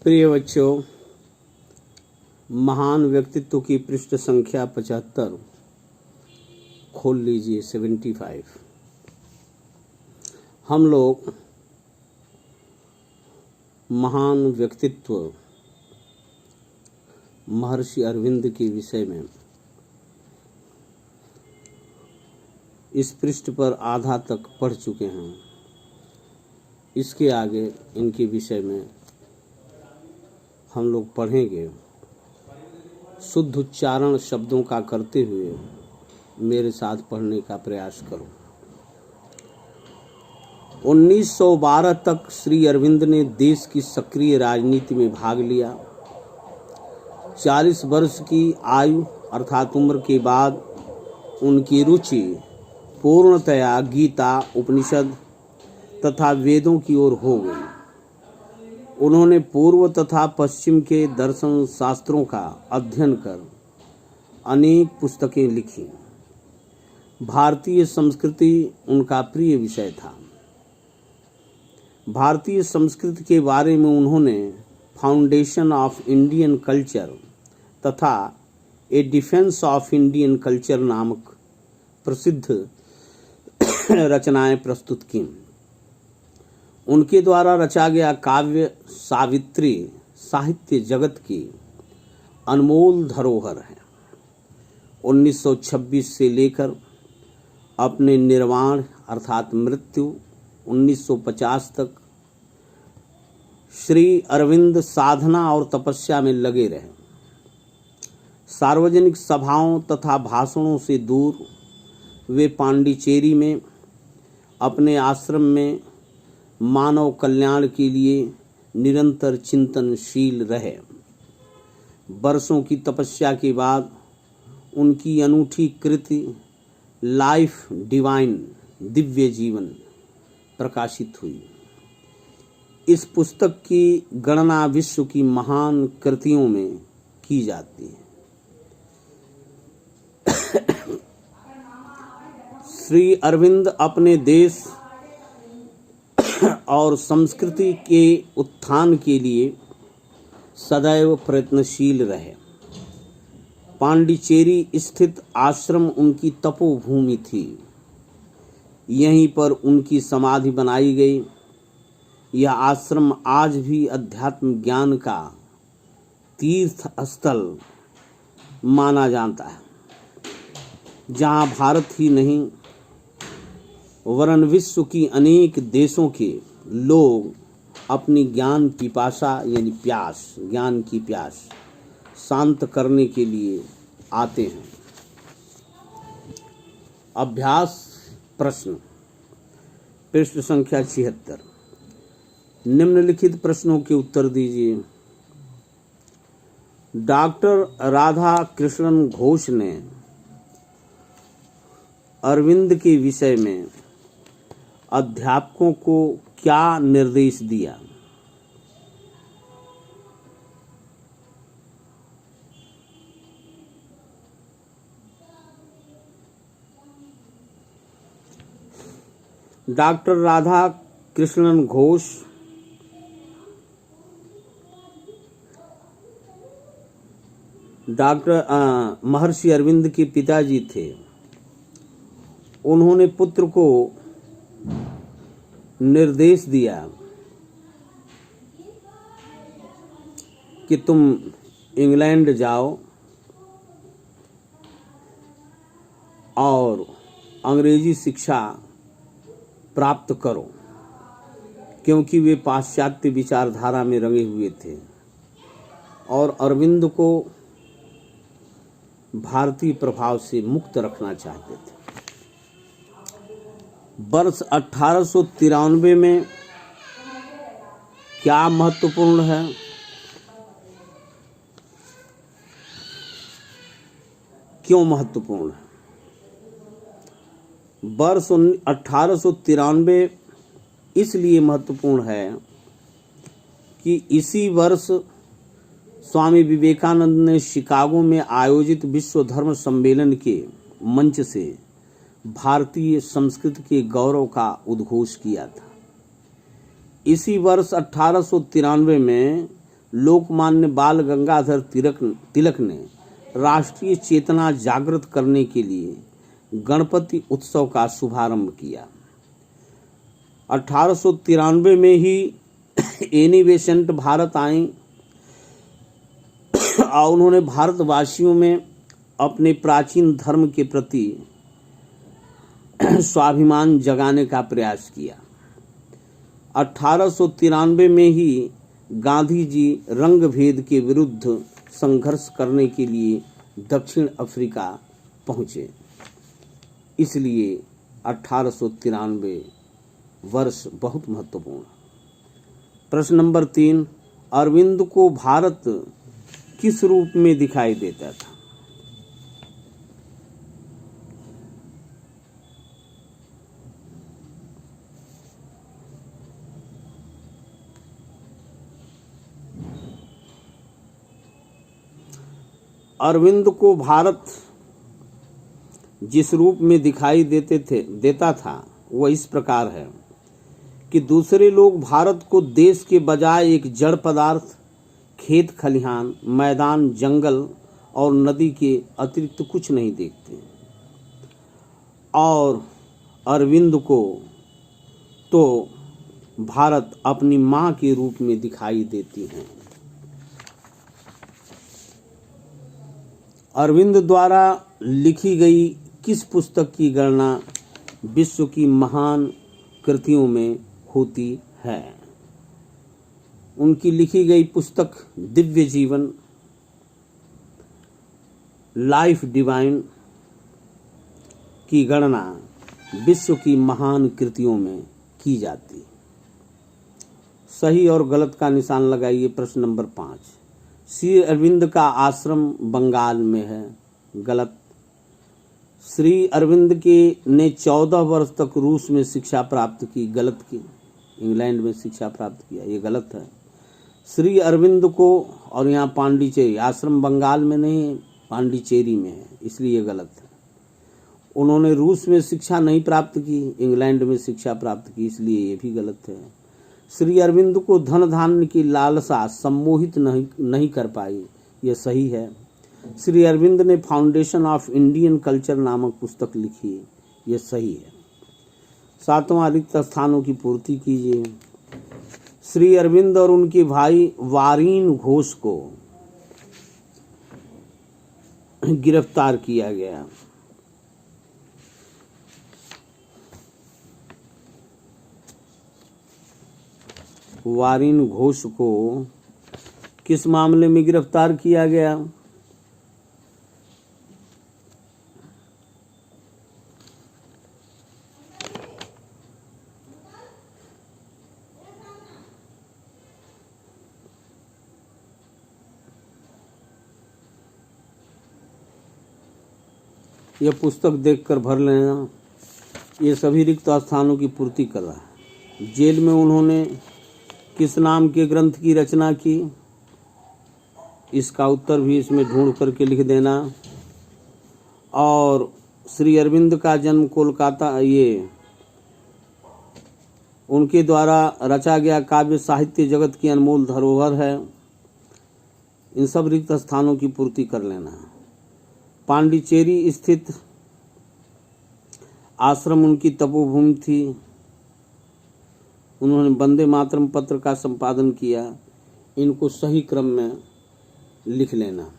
प्रिय बच्चों, महान व्यक्तित्व की पृष्ठ संख्या 75 खोल लीजिए। 75 हम लोग महान व्यक्तित्व महर्षि अरविंद के विषय में इस पृष्ठ पर आधा तक पढ़ चुके हैं। इसके आगे इनके विषय में हम लोग पढ़ेंगे। शुद्ध उच्चारण शब्दों का करते हुए मेरे साथ पढ़ने का प्रयास करो। 1912 तक श्री अरविंद ने देश की सक्रिय राजनीति में भाग लिया। 40 वर्ष की आयु अर्थात उम्र के बाद उनकी रुचि पूर्णतया गीता, उपनिषद तथा वेदों की ओर हो गई। उन्होंने पूर्व तथा पश्चिम के दर्शन शास्त्रों का अध्ययन कर अनेक पुस्तकें लिखी। भारतीय संस्कृति उनका प्रिय विषय था। भारतीय संस्कृति के बारे में उन्होंने फाउंडेशन ऑफ इंडियन कल्चर तथा ए डिफेंस ऑफ इंडियन कल्चर नामक प्रसिद्ध रचनाएं प्रस्तुत की। उनके द्वारा रचा गया काव्य सावित्री साहित्य जगत की अनमोल धरोहर है। 1926 से लेकर अपने निर्वाण अर्थात मृत्यु 1950 तक श्री अरविंद साधना और तपस्या में लगे रहे। सार्वजनिक सभाओं तथा भाषणों से दूर वे पांडिचेरी में अपने आश्रम में मानव कल्याण के लिए निरंतर चिंतनशील रहे। वर्षों की तपस्या के बाद उनकी अनूठी कृति लाइफ डिवाइन दिव्य जीवन प्रकाशित हुई। इस पुस्तक की गणना विश्व की महान कृतियों में की जाती है। श्री अरविंद अपने देश और संस्कृति के उत्थान के लिए सदैव प्रयत्नशील रहे। पांडिचेरी स्थित आश्रम उनकी तपोभूमि थी। यहीं पर उनकी समाधि बनाई गई। यह आश्रम आज भी अध्यात्म ज्ञान का तीर्थ स्थल माना जाता है, जहाँ भारत ही नहीं वरन विश्व की अनेक देशों के लोग अपनी ज्ञान पिपासा यानी प्यास, ज्ञान की प्यास शांत करने के लिए आते हैं। अभ्यास प्रश्न पृष्ठ संख्या 76। निम्नलिखित प्रश्नों के उत्तर दीजिए। डॉक्टर राधा कृष्णन घोष ने अरविंद के विषय में अध्यापकों को क्या निर्देश दिया? डॉक्टर राधा कृष्णन घोष महर्षि अरविंद के पिताजी थे। उन्होंने पुत्र को निर्देश दिया कि तुम इंग्लैंड जाओ और अंग्रेजी शिक्षा प्राप्त करो, क्योंकि वे पाश्चात्य विचारधारा में रंगे हुए थे और अरविंद को भारतीय प्रभाव से मुक्त रखना चाहते थे। वर्ष 1893 में क्या महत्वपूर्ण है? क्यों महत्वपूर्ण है? वर्ष 1893 इसलिए महत्वपूर्ण है कि इसी वर्ष स्वामी विवेकानंद ने शिकागो में आयोजित विश्व धर्म सम्मेलन के मंच से भारतीय संस्कृति के गौरव का उद्घोष किया था। इसी वर्ष 1893 में लोकमान्य बाल गंगाधर तिलक ने राष्ट्रीय चेतना जागृत करने के लिए गणपति उत्सव का शुभारंभ किया। 1893 में ही एनी बेसेंट भारत आई और उन्होंने भारतवासियों में अपने प्राचीन धर्म के प्रति स्वाभिमान जगाने का प्रयास किया। 1893 में ही गांधी जी रंग भेद के विरुद्ध संघर्ष करने के लिए दक्षिण अफ्रीका पहुंचे। इसलिए 1893 वर्ष बहुत महत्वपूर्ण। प्रश्न नंबर 3, अरविंद को भारत किस रूप में दिखाई देता था? अरविंद को भारत जिस रूप में दिखाई देता था वह इस प्रकार है कि दूसरे लोग भारत को देश के बजाय एक जड़ पदार्थ, खेत खलिहान, मैदान, जंगल और नदी के अतिरिक्त कुछ नहीं देखते, और अरविंद को तो भारत अपनी माँ के रूप में दिखाई देती है। अरविंद द्वारा लिखी गई किस पुस्तक की गणना विश्व की महान कृतियों में होती है? उनकी लिखी गई पुस्तक दिव्य जीवन, लाइफ डिवाइन की गणना विश्व की महान कृतियों में की जाती। सही और गलत का निशान लगाइए। प्रश्न नंबर 5, श्री अरविंद का आश्रम बंगाल में है। गलत। श्री अरविंद ने 14 वर्ष तक रूस में शिक्षा प्राप्त की। गलत की। इंग्लैंड में शिक्षा प्राप्त किया, ये गलत है। श्री अरविंद को, और यहाँ पांडिचेरी, आश्रम बंगाल में नहीं पांडिचेरी में है, इसलिए ये गलत है। उन्होंने रूस में शिक्षा नहीं प्राप्त की, इंग्लैंड में शिक्षा प्राप्त की, इसलिए ये भी गलत है। श्री अरविंद को धन धान्य की लालसा सम्मोहित नहीं कर पाई, ये सही है। श्री अरविंद ने फाउंडेशन ऑफ इंडियन कल्चर नामक पुस्तक लिखी, ये सही है। 7वां रिक्त स्थानों की पूर्ति कीजिए। श्री अरविंद और उनके भाई वारिन घोष को गिरफ्तार किया गया। वारिन घोष को किस मामले में गिरफ्तार किया गया? यह पुस्तक देखकर भर लेना। ये सभी रिक्त स्थानों की पूर्ति कर रहा है। जेल में उन्होंने किस नाम के ग्रंथ की रचना की? इसका उत्तर भी इसमें ढूंढ करके लिख देना। और श्री अरविंद का जन्म कोलकाता, ये उनके द्वारा रचा गया काव्य साहित्य जगत की अनमोल धरोहर है। इन सब रिक्त स्थानों की पूर्ति कर लेना। पांडिचेरी स्थित आश्रम उनकी तपोभूमि थी। उन्होंने वंदे मातरम पत्र का संपादन किया। इनको सही क्रम में लिख लेना।